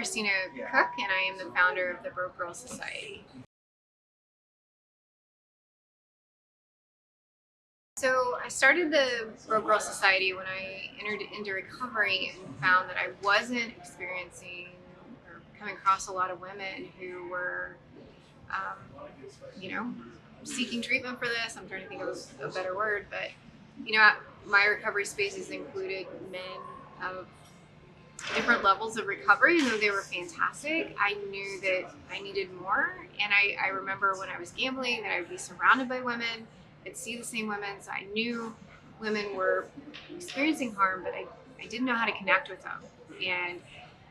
Christina Cook, and I am the founder of the Broke Girl Society. So I started the Broke Girl Society when I entered into recovery and found that I wasn't experiencing or coming across a lot of women who were, seeking treatment for this. I'm trying to think of a better word, but my recovery spaces included men of different levels of recovery, and though they were fantastic, I knew that I needed more. And I remember when I was gambling that I would be surrounded by women, I'd see the same women, so I knew women were experiencing harm, but I didn't know how to connect with them. And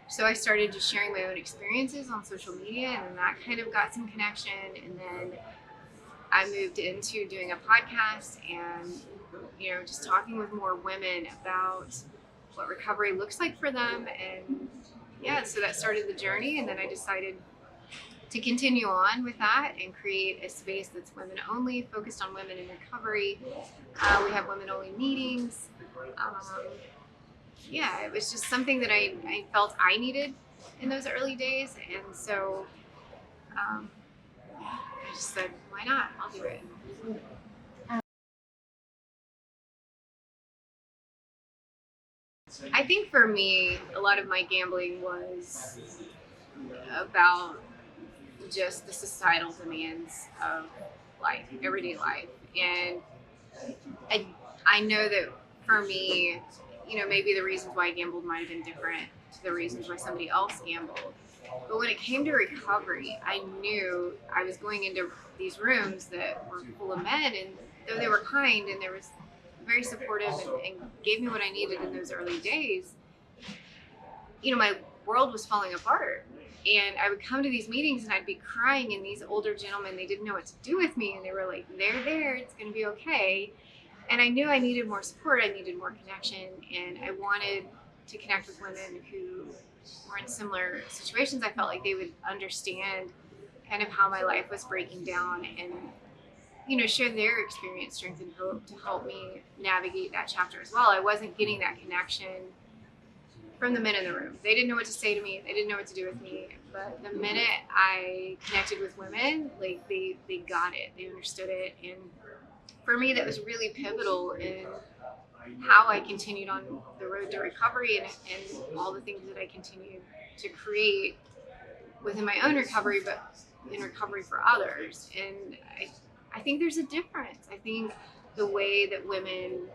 so I started just sharing my own experiences on social media, and then that kind of got some connection. And then I moved into doing a podcast and, just talking with more women about what recovery looks like for them. And yeah, so that started the journey. And then I decided to continue on with that and create a space that's women only, focused on women in recovery. We have women only meetings. It was just something that I felt I needed in those early days. And so I just said, why not? I'll do it. I think for me, a lot of my gambling was about just the societal demands of life, everyday life. And I know that for me, maybe the reasons why I gambled might have been different to the reasons why somebody else gambled. But when it came to recovery, I knew I was going into these rooms that were full of men, and though they were kind and there was very supportive and gave me what I needed in those early days, my world was falling apart. And I would come to these meetings and I'd be crying, and these older gentlemen, they didn't know what to do with me, and they were like, they're there, it's going to be okay. And I knew I needed more support, I needed more connection, and I wanted to connect with women who were in similar situations. I felt like they would understand kind of how my life was breaking down and, share their experience, strength, and hope to help me navigate that chapter as well. I wasn't getting that connection from the men in the room. They didn't know what to say to me. They didn't know what to do with me. But the minute I connected with women, like they got it. They understood it. And for me, that was really pivotal in how I continued on the road to recovery and all the things that I continued to create within my own recovery, but in recovery for others. And I think there's a difference. I think the way that women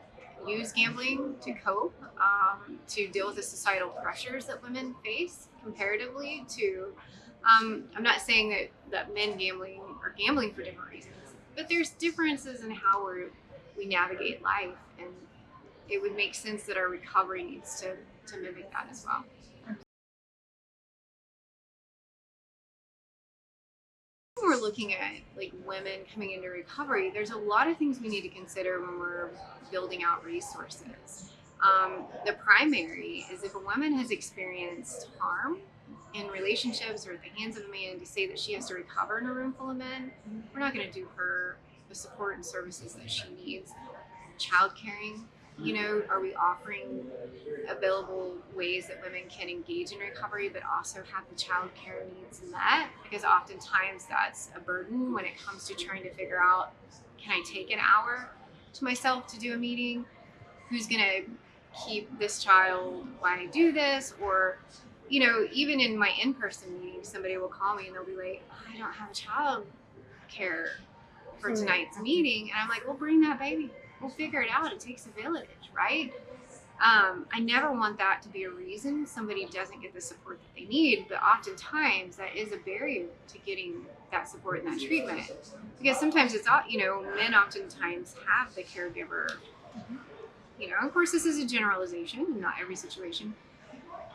use gambling to cope, to deal with the societal pressures that women face comparatively to, I'm not saying that men gambling are gambling for different reasons, but there's differences in how we navigate life, and it would make sense that our recovery needs to mimic that as well. When we're looking at like women coming into recovery, there's a lot of things we need to consider when we're building out resources. The primary is if a woman has experienced harm in relationships or at the hands of a man, to say that she has to recover in a room full of men, we're not going to do her the support and services that she needs. Child caring, are we offering available ways that women can engage in recovery but also have the child care needs met? Because oftentimes that's a burden when it comes to trying to figure out, can I take an hour to myself to do a meeting? Who's going to keep this child while I do this? Or, even in my in-person meetings, somebody will call me and they'll be like, I don't have a child care for tonight's meeting. And I'm like, well, bring that baby. We'll figure it out. It takes a village, right? I never want that to be a reason somebody doesn't get the support that they need, but oftentimes that is a barrier to getting that support and that treatment. Because sometimes it's, men oftentimes have the caregiver. Of course, this is a generalization, not every situation,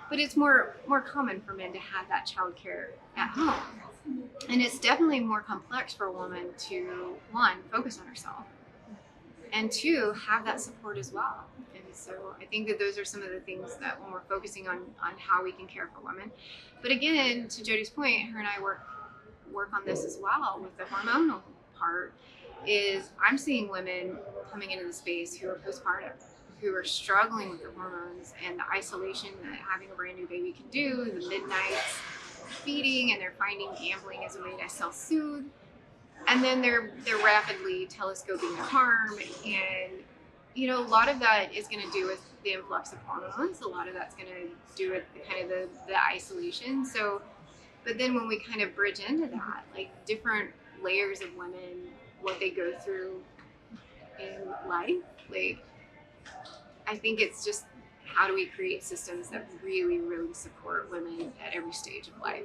but it's more common for men to have that child care at home. And it's definitely more complex for a woman to, one, focus on herself, and two, have that support as well. And so I think that those are some of the things that when we're focusing on how we can care for women. But again, to Jody's point, her and I work on this as well with the hormonal part, is I'm seeing women coming into the space who are postpartum. who are struggling with the hormones and the isolation that having a brand new baby can do, the midnights feeding, and they're finding gambling as a way to self-soothe. And then they're rapidly telescoping the harm, and a lot of that is going to do with the influx of hormones. A lot of that's going to do with the isolation. So, but then when we kind of bridge into that, like different layers of women, what they go through in life, like I think it's just how do we create systems that really, really support women at every stage of life.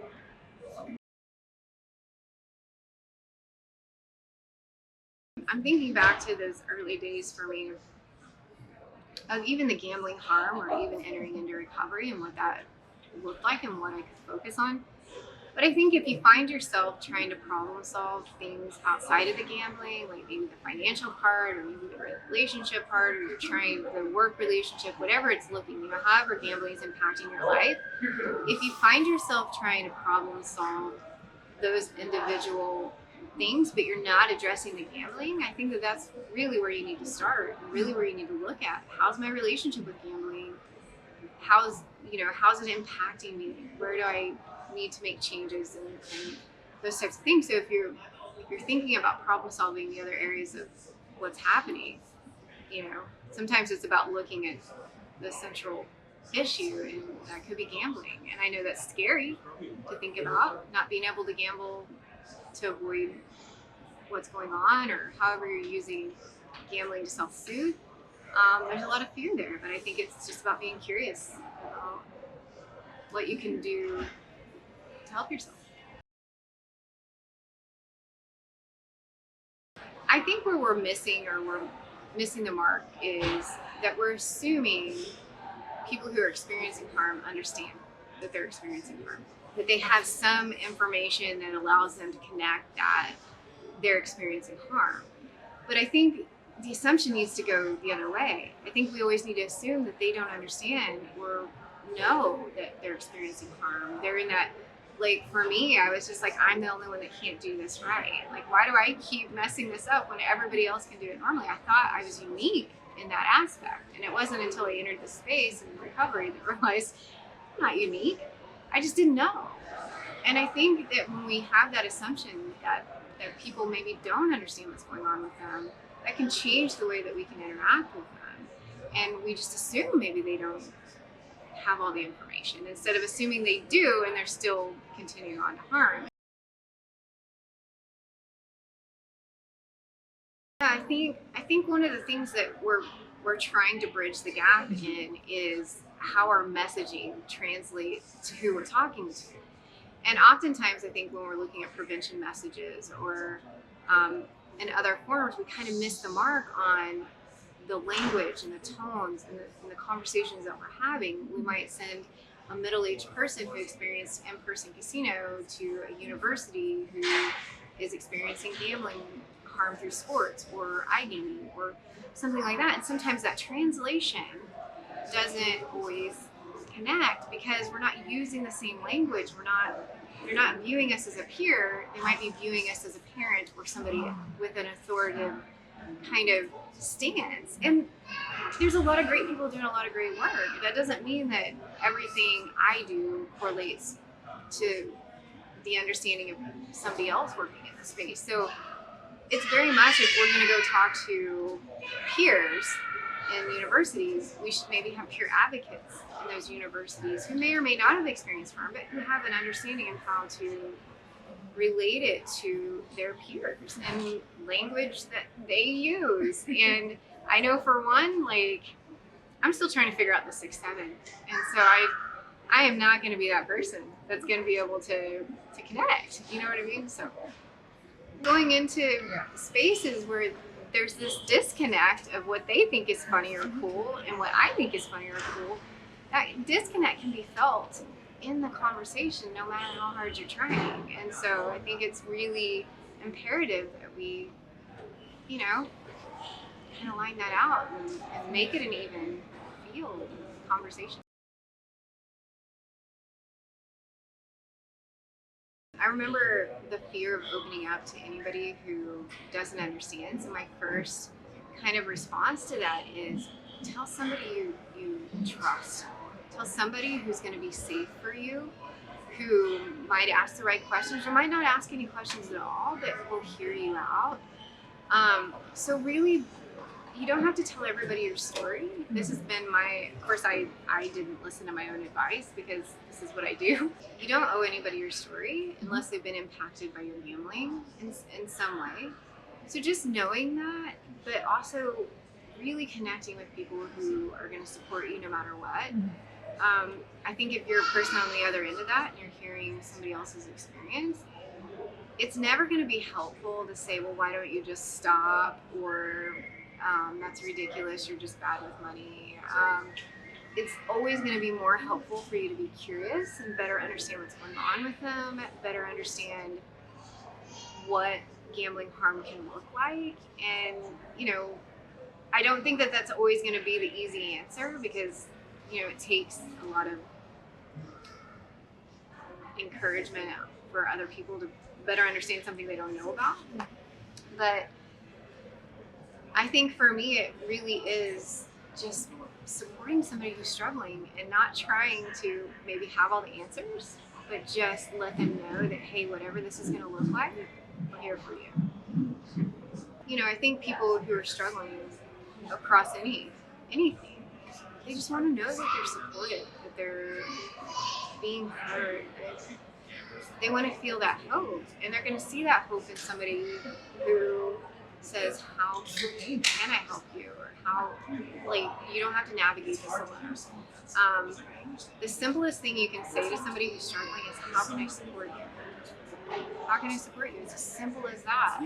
I'm thinking back to those early days for me of even the gambling harm or even entering into recovery and what that looked like and what I could focus on. But I think if you find yourself trying to problem solve things outside of the gambling, like maybe the financial part or maybe the relationship part, or you're trying the work relationship, whatever it's looking, however gambling is impacting your life, if you find yourself trying to problem solve those individual things, but you're not addressing the gambling, I think that that's really where you need to start, really where you need to look at. How's my relationship with gambling? How's it impacting me? Where do I need to make changes and those types of things? So if you're thinking about problem solving the other areas of what's happening, sometimes it's about looking at the central issue, and that could be gambling. And I know that's scary to think about, not being able to gamble to avoid what's going on, or however you're using gambling to self-soothe. There's a lot of fear there, but I think it's just about being curious about what you can do to help yourself. I think where we're missing the mark is that we're assuming people who are experiencing harm understand that they're experiencing harm, that they have some information that allows them to connect that they're experiencing harm. But I think the assumption needs to go the other way. I think we always need to assume that they don't understand or know that they're experiencing harm. They're in that, like for me, I was just like, I'm the only one that can't do this right. Like, why do I keep messing this up when everybody else can do it normally? I thought I was unique in that aspect. And it wasn't until I entered the space and recovery that I realized I'm not unique. I just didn't know. And I think that when we have that assumption that people maybe don't understand what's going on with them, that can change the way that we can interact with them. And we just assume maybe they don't have all the information instead of assuming they do and they're still continuing on to harm. Yeah, I think one of the things that we're trying to bridge the gap in is how our messaging translates to who we're talking to. And oftentimes, I think when we're looking at prevention messages or in other forms, we kind of miss the mark on the language and the tones and the conversations that we're having. We might send a middle-aged person who experienced in-person casino to a university who is experiencing gambling harm through sports or iGaming or something like that. And sometimes that translation doesn't always connect because we're not using the same language. They're not viewing us as a peer. They might be viewing us as a parent or somebody with an authoritative kind of stance. And there's a lot of great people doing a lot of great work. That doesn't mean that everything I do correlates to the understanding of somebody else working in the space. So it's very much, if we're going to go talk to peers in universities, we should maybe have peer advocates in those universities who may or may not have experienced harm, but who have an understanding of how to relate it to their peers and language that they use. And I know for one, like, I'm still trying to figure out the 6-7. And so I am not going to be that person that's going to be able to connect. You know what I mean? So going into spaces where there's this disconnect of what they think is funny or cool and what I think is funny or cool, that disconnect can be felt in the conversation no matter how hard you're trying. And so I think it's really imperative that we, kind of line that out and make it an even field conversation. I remember the fear of opening up to anybody who doesn't understand. So my first kind of response to that is tell somebody you trust. Tell somebody who's going to be safe for you, who might ask the right questions or might not ask any questions at all, but will hear you out. So really, you don't have to tell everybody your story. This has been of course, I didn't listen to my own advice because this is what I do. You don't owe anybody your story unless they've been impacted by your gambling in some way. So just knowing that, but also really connecting with people who are going to support you no matter what. I think if you're a person on the other end of that and you're hearing somebody else's experience, it's never going to be helpful to say, well, why don't you just stop? Or that's ridiculous, you're just bad with money. It's always going to be more helpful for you to be curious and better understand what's going on with them, better understand what gambling harm can look like. And, I don't think that that's always going to be the easy answer because, it takes a lot of encouragement for other people to better understand something they don't know about. But I think for me, it really is just supporting somebody who's struggling and not trying to maybe have all the answers, but just let them know that, hey, whatever this is going to look like, we're here for you. I think people who are struggling across anything, they just want to know that they're supported, that they're being heard, that they want to feel that hope, and they're going to see that hope in somebody who says, how can I help you? Or how, you don't have to navigate this alone. The simplest thing you can say to somebody who's struggling is, how can I support you? How can I support you? It's as simple as that.